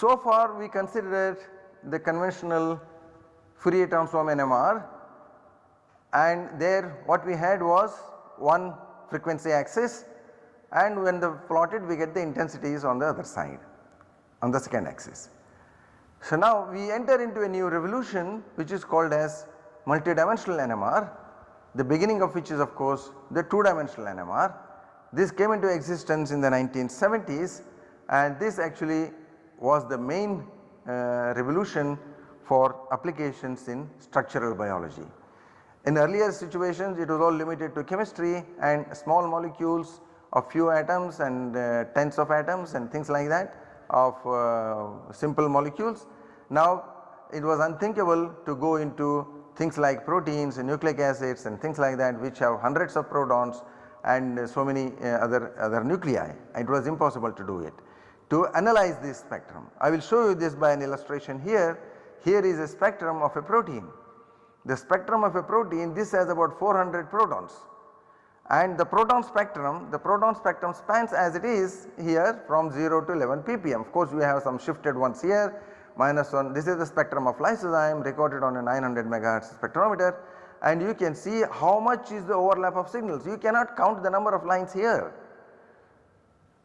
So far we considered the conventional Fourier transform NMR, and there what we had was one frequency axis, and when the plotted we get the intensities on the other side, on the second axis. So now we enter into a new revolution which is called as multidimensional NMR, the beginning of which is of course the 2-dimensional NMR. This came into existence in the 1970s, and this actually was the main revolution for applications in structural biology. In earlier situations it was all limited to chemistry and small molecules of few atoms and tens of atoms and things like that of simple molecules. Now it was unthinkable to go into things like proteins and nucleic acids and things like that which have hundreds of protons and so many other nuclei. It was impossible to do it. To analyze this spectrum, I will show you this by an illustration here. Here is a spectrum of a protein. The spectrum of a protein, this has about 400 protons, and the proton spectrum spans as it is here from 0 to 11 ppm. Of course we have some shifted ones here, -1. This is the spectrum of lysozyme recorded on a 900 megahertz spectrometer, and you can see how much is the overlap of signals. You cannot count the number of lines here.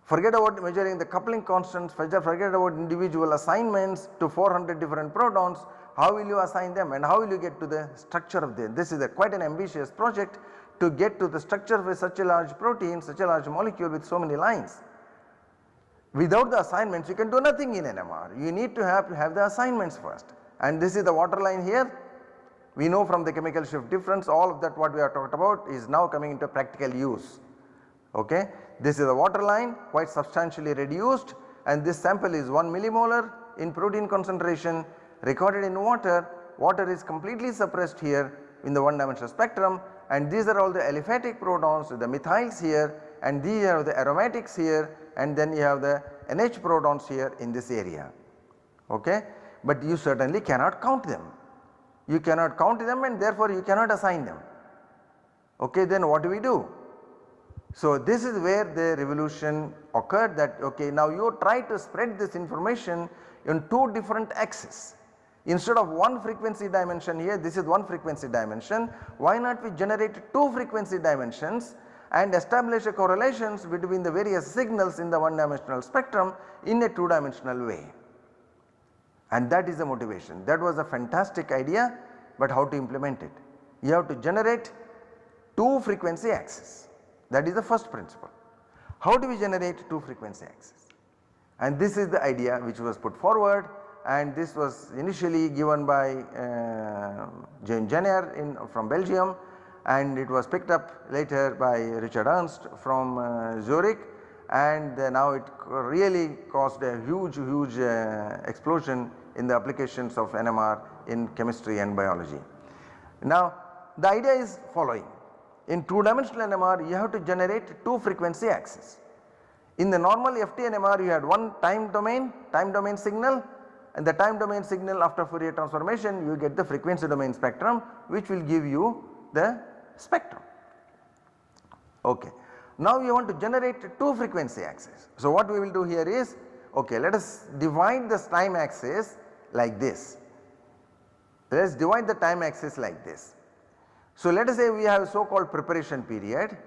Forget about measuring the coupling constants, forget about individual assignments to 400 different protons. How will you assign them and how will you get to the structure of them? This is quite an ambitious project to get to the structure of such a large protein, such a large molecule with so many lines. Without the assignments you can do nothing in NMR. You need to have the assignments first, and this is the water line here. We know from the chemical shift difference all of that what we have talked about is now coming into practical use. Okay. This is the water line, quite substantially reduced, and this sample is 1 millimolar in protein concentration recorded in water. Water is completely suppressed here in the 1-dimensional spectrum, and these are all the aliphatic protons, the methyls here, and these are the aromatics here, and then you have the NH protons here in this area. Okay. But you certainly cannot count them. You cannot count them and therefore you cannot assign them. Okay, then what do we do? So this is where the revolution occurred, that okay, now you try to spread this information in 2 different axes. Instead of one frequency dimension here, this is one frequency dimension, why not we generate 2 frequency dimensions and establish a correlations between the various signals in the 1-dimensional spectrum in a 2-dimensional way. And that is the motivation. That was a fantastic idea, but how to implement it? You have to generate 2 frequency axes. That is the first principle. How do we generate 2 frequency axes? And this is the idea which was put forward, and this was initially given by Jean Jenner from Belgium, and it was picked up later by Richard Ernst from Zurich, and now it really caused a huge explosion in the applications of NMR in chemistry and biology. Now the idea is following. In 2-dimensional NMR you have to generate 2 frequency axes. In the normal FT-NMR you had one time domain signal, and the time domain signal after Fourier transformation you get the frequency domain spectrum which will give you the spectrum. Okay. Now we want to generate 2 frequency axes. So what we will do here is, okay, let us divide this time axis like this. Let us divide the time axis like this. So let us say we have a so called preparation period.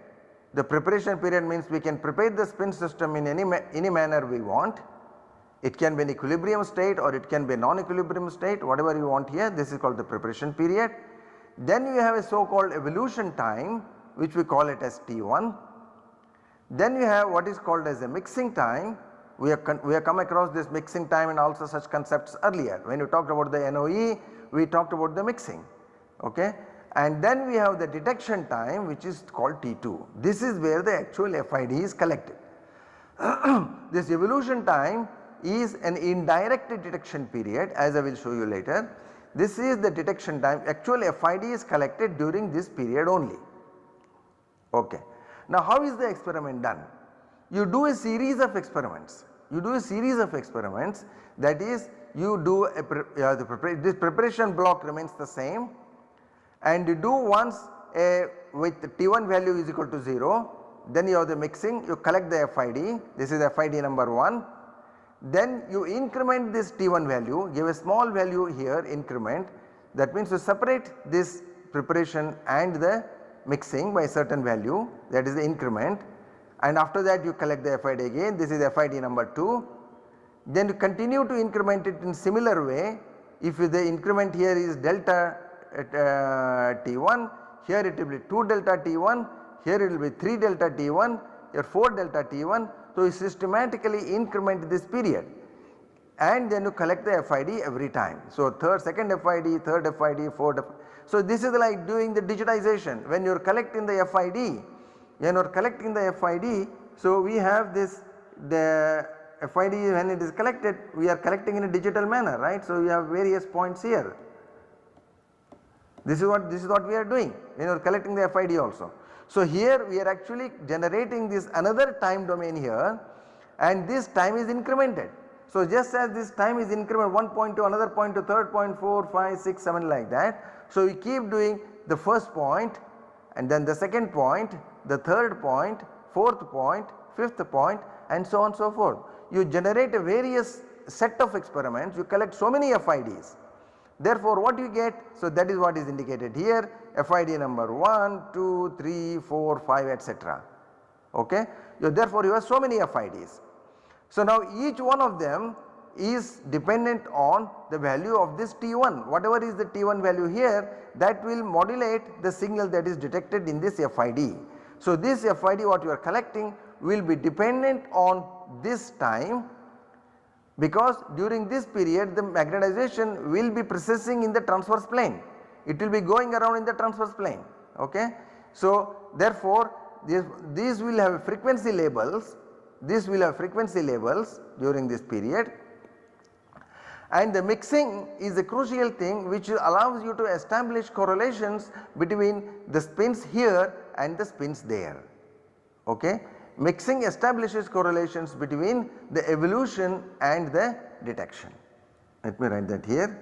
The preparation period means we can prepare the spin system in any manner we want. It can be an equilibrium state or it can be a non-equilibrium state, whatever you want here, this is called the preparation period. Then we have a so called evolution time which we call it as T1. Then we have what is called as a mixing time. We have come across this mixing time and also such concepts earlier. When we talked about the NOE, we talked about the mixing. Okay. And then we have the detection time which is called T2. This is where the actual FID is collected. This evolution time is an indirect detection period, as I will show you later. This is the detection time, actual FID is collected during this period only. Okay. Now how is the experiment done? You do a series of experiments. That is, you do this preparation block remains the same, and you do once with T1 value is equal to 0, then you have the mixing, you collect the FID, this is FID number 1. then you increment this T1 value, give a small value here increment, that means you separate this preparation and the mixing by certain value, that is the increment, and after that you collect the FID again, this is FID number 2. Then you continue to increment it in similar way. If the increment here is delta T1, here it will be 2 delta T1, here it will be 3 delta T1, here 4 delta T1. So, you systematically increment this period and then you collect the FID every time. So, second FID, third FID, fourth FID. So, this is like doing the digitization when you are collecting the FID. When you are collecting the FID, so we have this, the FID when it is collected, we are collecting in a digital manner, right. So, we have various points here. This is what we are doing when you are collecting the FID also. So, here we are actually generating this another time domain here and this time is incremented. So, just as this time is incremented one point to another point to third point, 4, 5, 6, 7 like that. So, we keep doing the first point and then the second point, the third point, fourth point, fifth point and so on and so forth. You generate a various set of experiments, you collect so many FIDs. Therefore, what you get, so that is what is indicated here, FID number 1, 2, 3, 4, 5 etc. Okay. Therefore, you have so many FIDs. So, now each one of them is dependent on the value of this T1, whatever is the T1 value here, that will modulate the signal that is detected in this FID. So, this FID what you are collecting will be dependent on this time, because during this period the magnetization will be precessing in the transverse plane, it will be going around in the transverse plane. Okay. So, therefore, these will have frequency labels, during this period, and the mixing is a crucial thing which allows you to establish correlations between the spins here and the spins there. Okay. Mixing establishes correlations between the evolution and the detection. Let me write that here.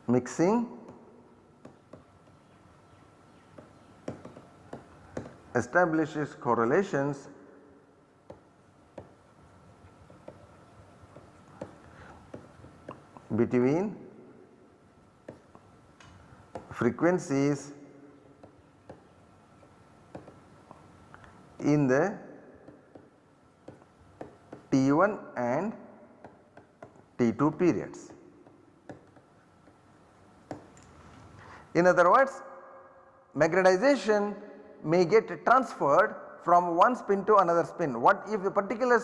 Mixing establishes correlations between frequencies in the T1 and T2 periods. In other words, magnetization may get transferred from one spin to another spin. What if a particular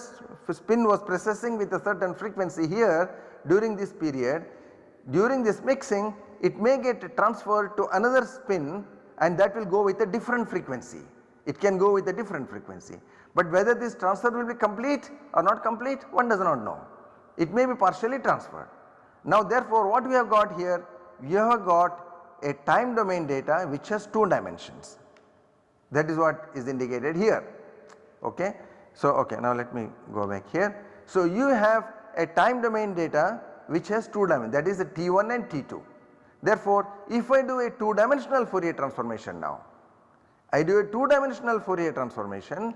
spin was precessing with a certain frequency here during this period, during this mixing it may get transferred to another spin and that will go with a different frequency. It can go with a different frequency, but whether this transfer will be complete or not complete, one does not know. It may be partially transferred. Now, therefore, what we have got here, we have got a time domain data which has 2 dimensions, that is what is indicated here. Okay. So, okay, now let me go back here. So, you have a time domain data which has 2 dimensions, that is the T1 and T2. Therefore, if I do a 2-dimensional Fourier transformation now, I do a 2-dimensional Fourier transformation,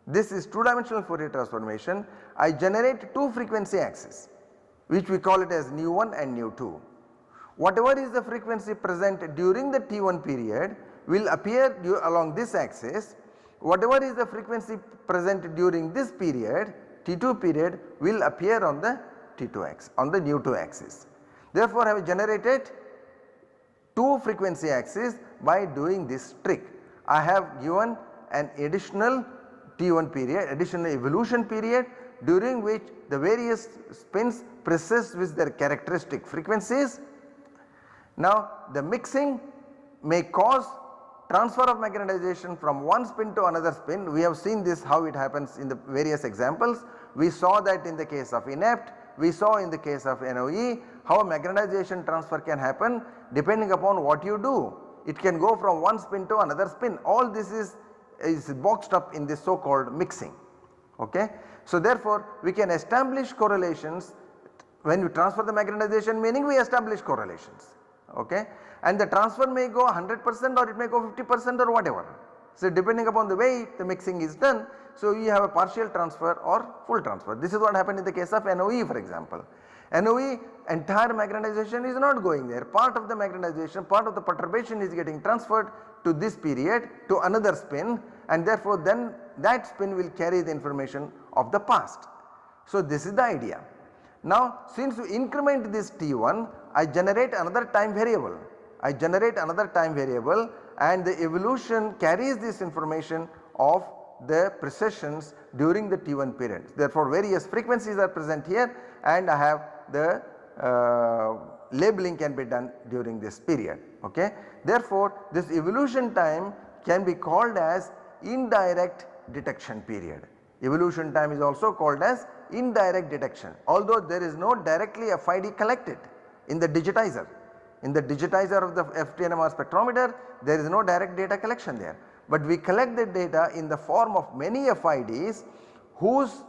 this is 2-dimensional Fourier transformation, I generate 2 frequency axes which we call it as nu1 and nu2. Whatever is the frequency present during the T1 period will appear along this axis, whatever is the frequency present during this period, T2 period, will appear on the T2 axis, on the nu2 axis. Therefore, I have generated 2 frequency axes by doing this trick. I have given an additional T1 period, additional evolution period, during which the various spins precess with their characteristic frequencies. Now, the mixing may cause transfer of magnetization from one spin to another spin. We have seen this, how it happens in the various examples. We saw that in the case of inept, we saw in the case of NOE how magnetization transfer can happen depending upon what you do. It can go from one spin to another spin. All this is boxed up in this so called mixing. Okay. So, therefore, we can establish correlations when we transfer the magnetization, meaning we establish correlations. Okay. And the transfer may go 100% or it may go 50% or whatever. So, depending upon the way the mixing is done. So you have a partial transfer or full transfer. This is what happened in the case of NOE for example. NOE entire magnetization is not going there, part of the magnetization, part of the perturbation is getting transferred to this period to another spin, and therefore then that spin will carry the information of the past. So this is the idea. Now since we increment this T1, I generate another time variable. And the evolution carries this information of the precessions during the T1 period. Therefore various frequencies are present here, and I have the labeling can be done during this period. Okay. Therefore this evolution time can be called as indirect detection period. Evolution time is also called as indirect detection, although there is no directly FID collected in the digitizer. In the digitizer of the FT-NMR spectrometer there is no direct data collection there, but we collect the data in the form of many FIDs whose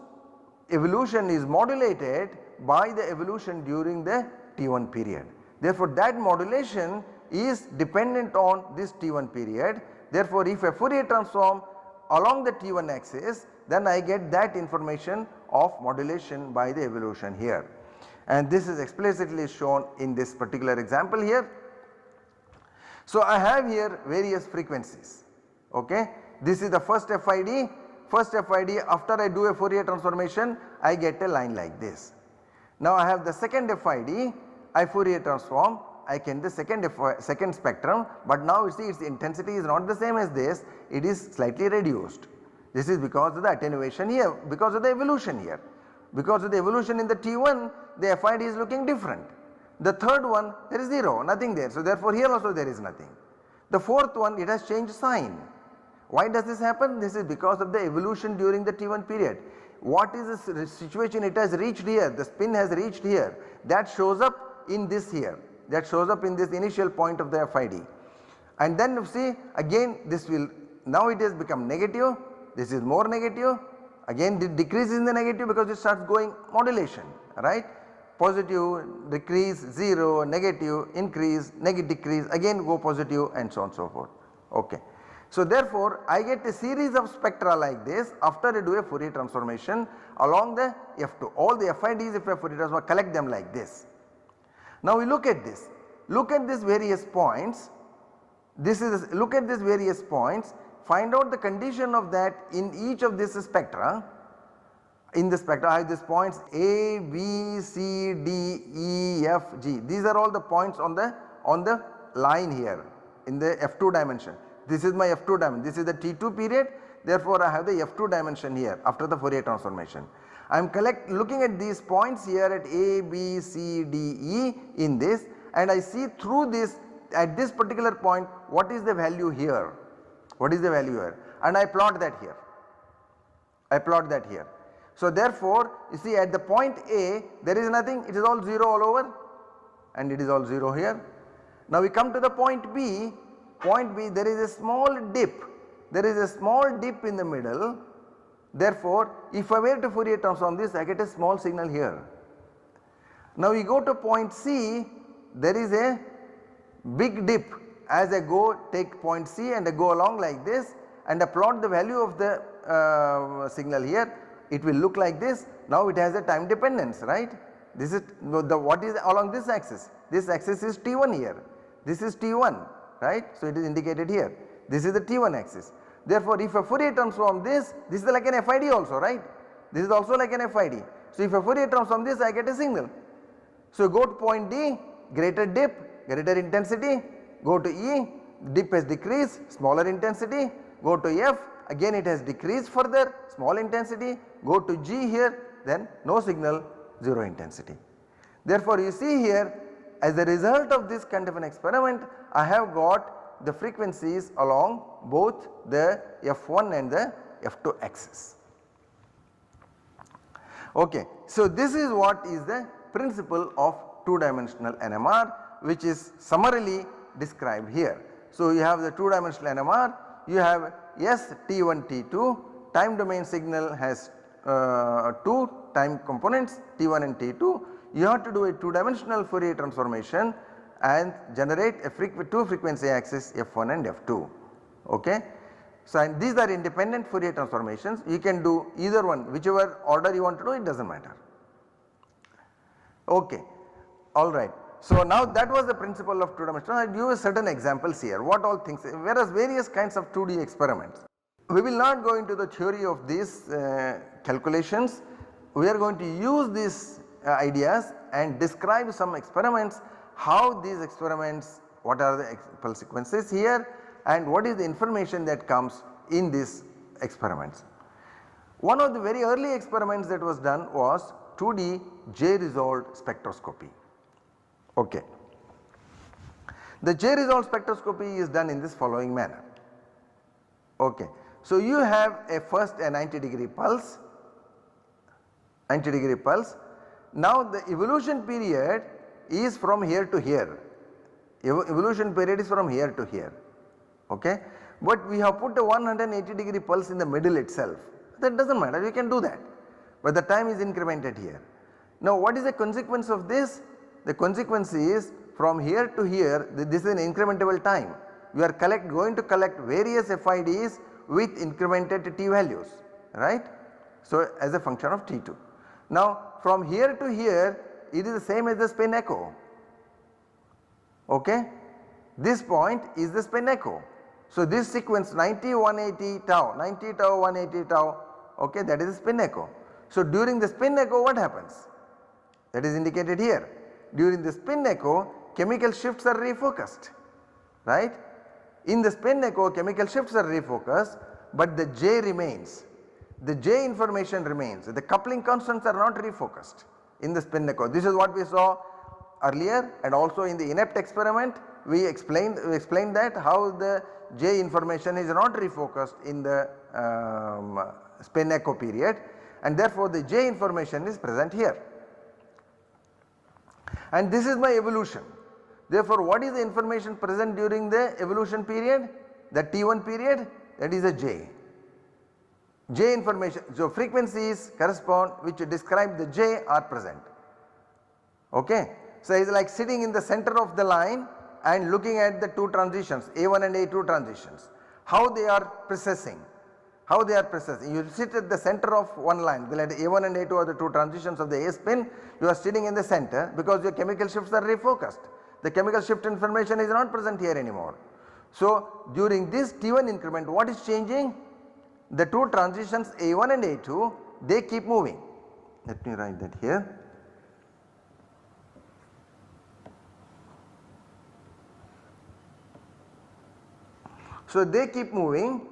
evolution is modulated by the evolution during the T1 period. Therefore that modulation is dependent on this T1 period. Therefore if a Fourier transform along the T1 axis, then I get that information of modulation by the evolution here, and this is explicitly shown in this particular example here. So I have here various frequencies. Okay. This is the first FID. First FID, after I do a Fourier transformation I get a line like this. Now I have the second FID, I Fourier transform, I get the second spectrum, but now you see its intensity is not the same as this, it is slightly reduced. This is because of the attenuation here, because of the evolution here. Because of the evolution in the T1, the FID is looking different. The third one there is 0, nothing there, so therefore here also there is nothing. The fourth one it has changed sign. Why does this happen? This is because of the evolution during the T1 period. What is the situation it has reached here, the spin has reached here, that shows up in this here, that shows up in this initial point of the FID. And then you see again this will, now it has become negative, this is more negative, again it decreases in the negative because it starts going modulation, right. Positive, decrease, 0, negative, increase, negative, decrease, again go positive, and so on and so forth. Okay. So therefore I get a series of spectra like this after I do a Fourier transformation along the F2. All the FIDs, if I Fourier transform, collect them like this. Now we look at this, look at these various points, look at these various points, find out the condition of that in each of these spectra. In the spectra I have these points A, B, C, D, E, F, G. These are all the points on the line here in the F2 dimension. This is my F2 dimension, this is the T2 period, therefore I have the F2 dimension here after the Fourier transformation. I am looking at these points here at A, B, C, D, E in this, and I see through this at this particular point what is the value here, what is the value here, and I plot that here, I plot that here. So therefore you see at the point A there is nothing, it is all 0 all over, and it is all 0 here. Now we come to the point B there is a small dip, there is a small dip in the middle. Therefore if I were to Fourier transform this I get a small signal here. Now we go to point C, there is a big dip. As I go take point C and I go along like this and I plot the value of the signal here, it will look like this. Now it has a time dependence, right. This is what is along this axis is T1 here, this is T1, right. So it is indicated here, this is the T1 axis. Therefore if I Fourier transform this is like an FID also, right, this is also like an FID. So if I Fourier transform this I get a signal. So go to point D, greater dip, greater intensity, go to E, dip has decreased, smaller intensity, go to F, again it has decreased further, small intensity, go to G here, then no signal, 0 intensity. Therefore you see here, as a result of this kind of an experiment I have got the frequencies along both the F1 and the F2 axis. Okay. So this is what is the principle of 2-dimensional NMR, which is summarily described here. So you have the 2-dimensional NMR, you have S T1 T2, time domain signal has 2 time components T1 and T2. You have to do a 2-dimensional Fourier transformation and generate a 2 frequency axis F1 and F2. Okay. So, and these are independent Fourier transformations, you can do either one, whichever order you want to do, it does not matter. Okay, alright. So, now that was the principle of 2 dimensional. I will give you certain examples here, what all things, whereas various kinds of 2D experiments. We will not go into the theory of these calculations, we are going to use these ideas and describe some experiments, how these experiments, what are the pulse sequences here and what is the information that comes in these experiments. One of the very early experiments that was done was 2D J-resolved spectroscopy. Okay. The J-resolved spectroscopy is done in this following manner. Okay. So, you have first a 90-degree pulse, 90-degree pulse. Now, the evolution period is from here to here, evolution period is from here to here, okay. But we have put a 180-degree pulse in the middle itself, that does not matter, we can do that, but the time is incremented here. Now, what is the consequence of this? The consequence is from here to here, this is an incrementable time, we are going to collect various FIDs with incremented t values, right. So, as a function of t2. Now, from here to here it is the same as the spin echo, okay. This point is the spin echo. So, this sequence 90 180 tau, 90 tau 180 tau, okay, that is the spin echo. So, during the spin echo what happens? That is indicated here. During the spin echo chemical shifts are refocused, right. In the spin echo chemical shifts are refocused, but the J remains, the J information remains, the coupling constants are not refocused in the spin echo. This is what we saw earlier and also in the inept experiment we explained that how the J information is not refocused in the spin echo period and therefore the J information is present here. And this is my evolution. Therefore, what is the information present during the evolution period? The T1 period, that is a J. J information, so frequencies correspond which describe the J are present, okay. So, it is like sitting in the center of the line and looking at the two transitions A1 and A2 transitions, how they are precessing, you sit at the center of one line, let A1 and A2 are the two transitions of the A spin, you are sitting in the center because your chemical shifts are refocused, the chemical shift information is not present here anymore. So, during this T1 increment what is changing? The two transitions A1 and A2 they keep moving, let me write that here. So, they keep moving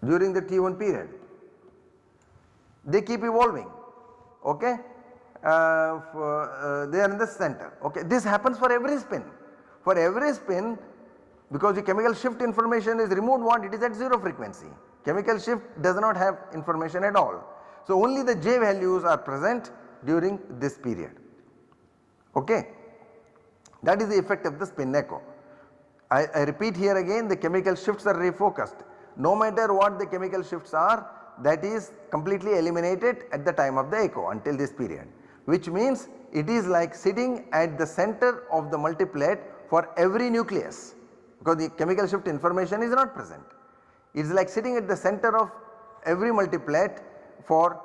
during the T1 period, they keep evolving, okay. They are in the center, okay. This happens for every spin, because the chemical shift information is removed, what it is at 0 frequency, chemical shift does not have information at all. So, only the J values are present during this period, okay. That is the effect of the spin echo. I repeat here again, the chemical shifts are refocused, no matter what the chemical shifts are, that is completely eliminated at the time of the echo until this period, which means it is like sitting at the center of the multiplet for every nucleus, because the chemical shift information is not present. It is like sitting at the center of every multiplet for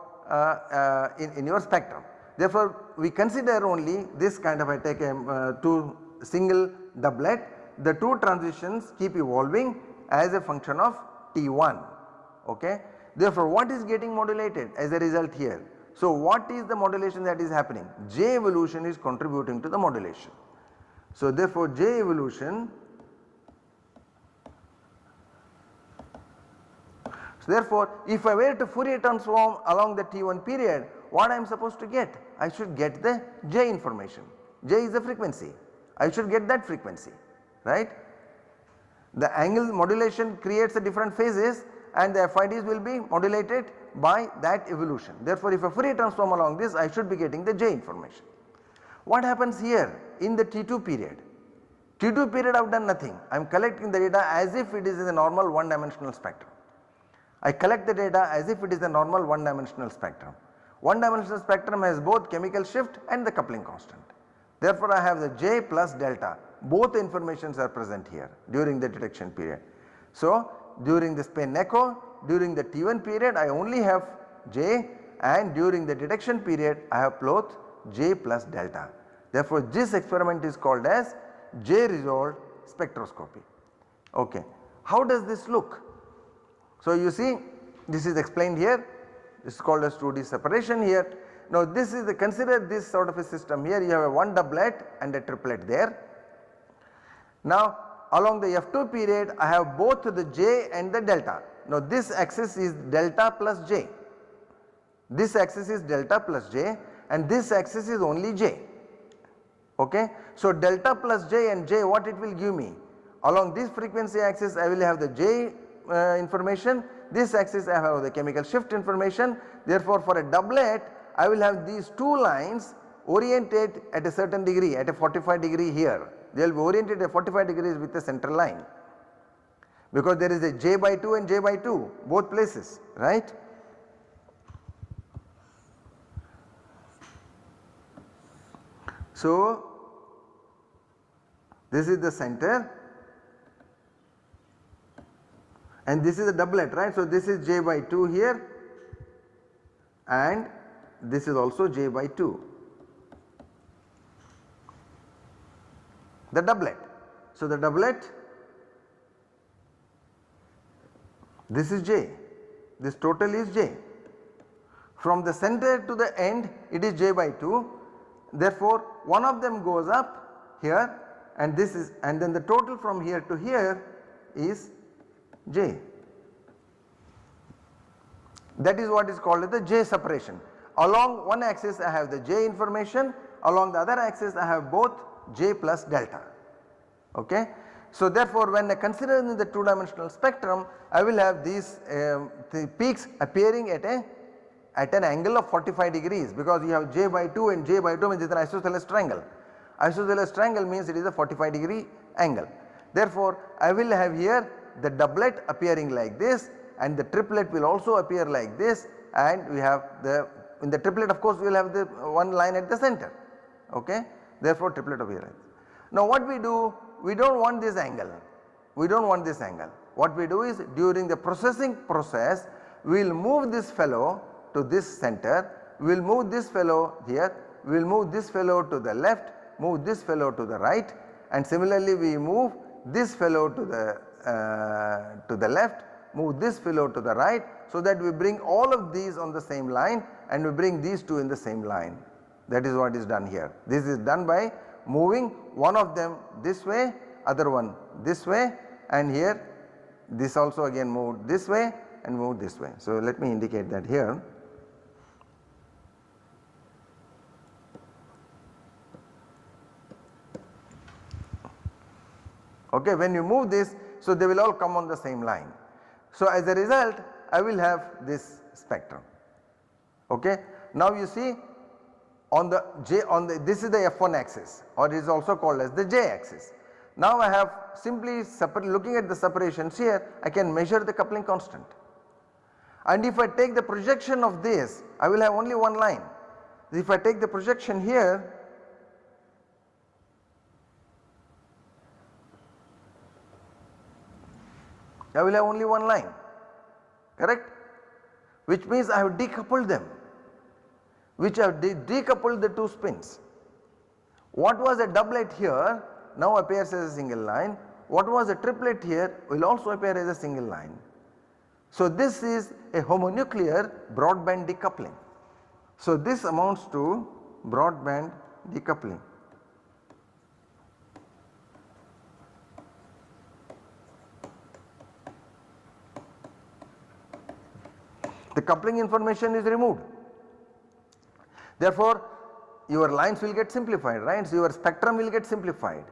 in your spectrum. Therefore, we consider only this kind of, I take a two single doublet, the two transitions keep evolving as a function of T1, okay. Therefore, what is getting modulated as a result here? So, what is the modulation that is happening? J evolution is contributing to the modulation. So, therefore, J evolution, so therefore, if I were to Fourier transform along the T1 period, what I am supposed to get? I should get the J information, J is the frequency, I should get that frequency, right. The angle modulation creates the different phases and the FIDs will be modulated by that evolution. Therefore, if I Fourier transform along this, I should be getting the J information. What happens here in the T2 period? T2 period I have done nothing, I am collecting the data as if it is in a normal one dimensional spectrum. I collect the data as if it is a normal one dimensional spectrum. One dimensional spectrum has both chemical shift and the coupling constant. Therefore, I have the J plus delta, both informations are present here during the detection period. So, during the spin echo, during the T1 period I only have J, and during the detection period I have both J plus delta. Therefore, this experiment is called as J resolved spectroscopy. Okay. How does this look? So, you see this is explained here, this is called as 2D separation here. Now, this is the, consider this sort of a system here, you have a one doublet and a triplet there. Now, along the F2 period I have both the J and the delta. Now, this axis is delta plus J, this axis is delta plus J, and this axis is only J. Okay. So, delta plus J and J, what it will give me? Along this frequency axis I will have the J information, this axis I have the chemical shift information. Therefore, for a doublet I will have these two lines oriented at a certain degree, at a 45 degree here. They will be oriented at 45 degrees with a central line, because there is a J by 2 and J by 2 both places, right. So, this is the center and this is a doublet, right. So, this is J by 2 here and this is also J by 2, the doublet. So, the doublet, this is J, this total is J. From the center to the end it is J by 2, therefore, one of them goes up here and this is, and then the total from here to here is J. That is what is called as the J separation. Along one axis I have the J information, along the other axis I have both J plus delta. Okay. So, therefore, when I consider in the 2-dimensional spectrum I will have these the peaks appearing at an angle of 45 degrees, because you have J by 2 and J by 2 means it is an isosceles triangle. Isosceles triangle means it is a 45 degree angle. Therefore, I will have here the doublet appearing like this and the triplet will also appear like this, and we have the, in the triplet of course we will have the one line at the center. Okay. Therefore, triplet over here. Now, what we do, we do not want this angle, we do not want this angle. What we do is, during the processing process we will move this fellow to this center, we will move this fellow here, we will move this fellow to the left, move this fellow to the right, and similarly we move this fellow to the left, move this fellow to the right, so that we bring all of these on the same line and we bring these two in the same line. That is what is done here. This is done by moving one of them this way, other one this way, and here this also again moved this way and moved this way. So, let me indicate that here. Okay, when you move this, so they will all come on the same line. So, as a result I will have this spectrum. Okay. Now, you see on the J, on the, this is the F1 axis, or it is also called as the J axis. Now, I have simply looking at the separations here, I can measure the coupling constant, and if I take the projection of this I will have only one line. If I take the projection here, I will have only one line, correct, which means I have decoupled them, which I have decoupled the two spins. What was a doublet here now appears as a single line, what was a triplet here will also appear as a single line. So, this is a homonuclear broadband decoupling. So, this amounts to broadband decoupling. The coupling information is removed. Therefore, your lines will get simplified, right. So, your spectrum will get simplified.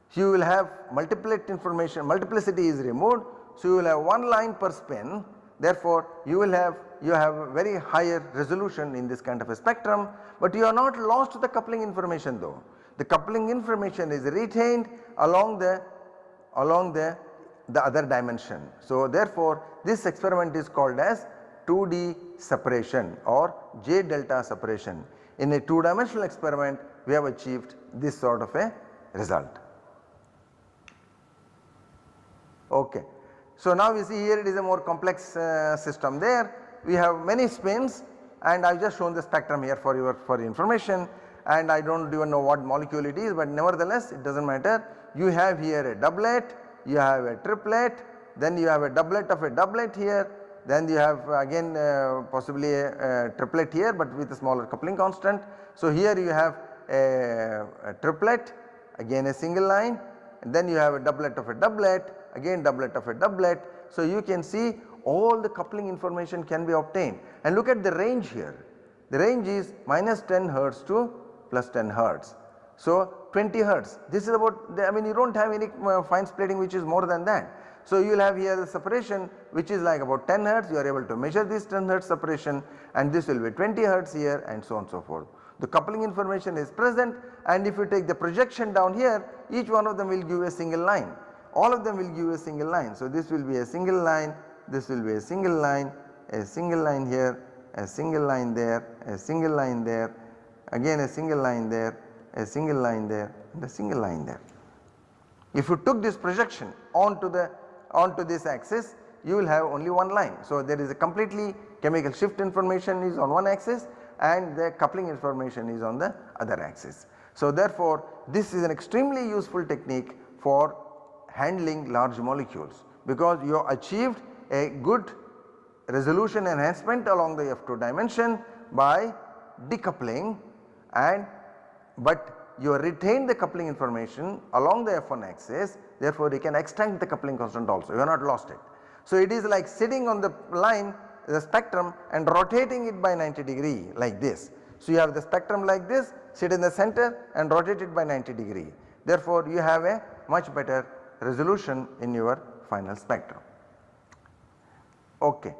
So, you will have multiplet information, multiplicity is removed. So, you will have one line per spin. Therefore, you have very higher resolution in this kind of a spectrum, but you are not lost the coupling information though. The coupling information is retained along the other dimension. So, therefore, this experiment is called as 2D separation or J delta separation. In a 2-dimensional experiment we have achieved this sort of a result. Okay. So now we see here it is a more complex system. There we have many spins, and I have just shown the spectrum here for your information, and I do not even know what molecule it is, but nevertheless it does not matter. You have here a doublet, you have a triplet, then you have a doublet of a doublet here, then you have again possibly a triplet here but with a smaller coupling constant. So here you have a triplet, again a single line, and then you have a doublet of a doublet, again doublet of a doublet. So you can see all the coupling information can be obtained, and look at the range here. The range is -10 Hertz to +10 Hertz. So 20 Hertz, this is about I mean you do not have any fine splitting which is more than that. So you will have here the separation which is like about 10 Hertz, you are able to measure this 10 Hertz separation, and this will be 20 Hertz here, and so on and so forth. The coupling information is present, and if you take the projection down here, each one of them will give a single line. All of them will give a single line. So this will be a single line, this will be a single line here, a single line there, a single line there, again a single line there, a single line there, and a single line there. If you took this projection onto this axis, you will have only one line. So there is a completely chemical shift information is on one axis, and the coupling information is on the other axis. So therefore this is an extremely useful technique for handling large molecules, because you have achieved a good resolution enhancement along the F2 dimension by decoupling, but you retain the coupling information along the F1 axis, therefore you can extend the coupling constant also, you have not lost it. So it is like sitting on the line, the spectrum, and rotating it by 90 degree like this. So you have the spectrum like this, sit in the center and rotate it by 90 degree. Therefore you have a much better resolution in your final spectrum. Okay.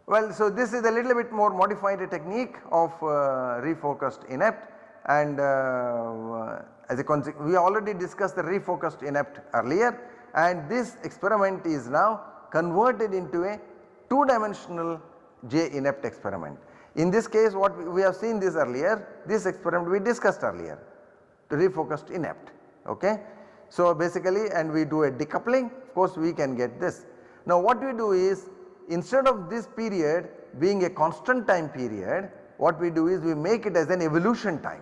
Well, so this is a little bit more modified technique of refocused inept, and as a consequence we already discussed the refocused inept earlier, and this experiment is now converted into a 2-dimensional J inept experiment. In this case what we have seen this earlier, this experiment we discussed earlier, the refocused inept. Okay. So basically, and we do a decoupling, of course we can get this. Now what we do is, instead of this period being a constant time period, what we do is we make it as an evolution time.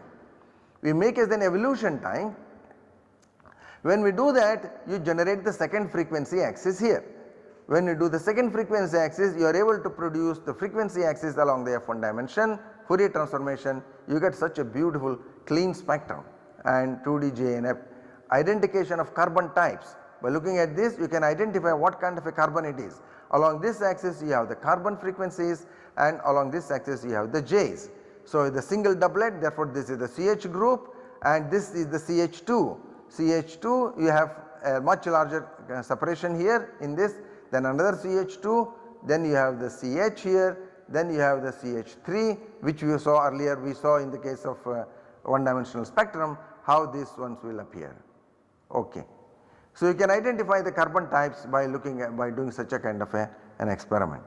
We make as an evolution time. When we do that, you generate the second frequency axis here. When you do the second frequency axis, you are able to produce the frequency axis along the F1 dimension, Fourier transformation, you get such a beautiful clean spectrum and 2D J inept. Identification of carbon types, by looking at this you can identify what kind of a carbon it is. Along this axis you have the carbon frequencies, and along this axis you have the J's. So the doublet, therefore this is the CH group, and this is the CH2. CH2 you have a much larger separation here in this, then another CH2, then you have the CH here, then you have the CH3, which we saw earlier, we saw in the case of one-dimensional spectrum how these ones will appear. Okay. So you can identify the carbon types by doing such a kind of an experiment.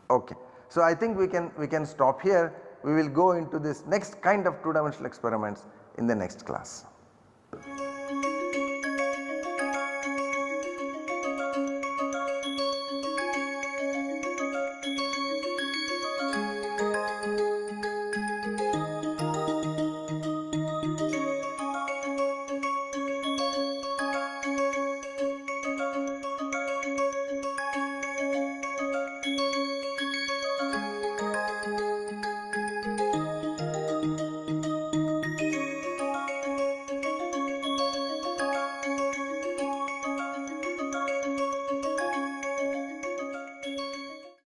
Okay. So I think we can stop here. We will go into this next kind of 2-dimensional experiments in the next class.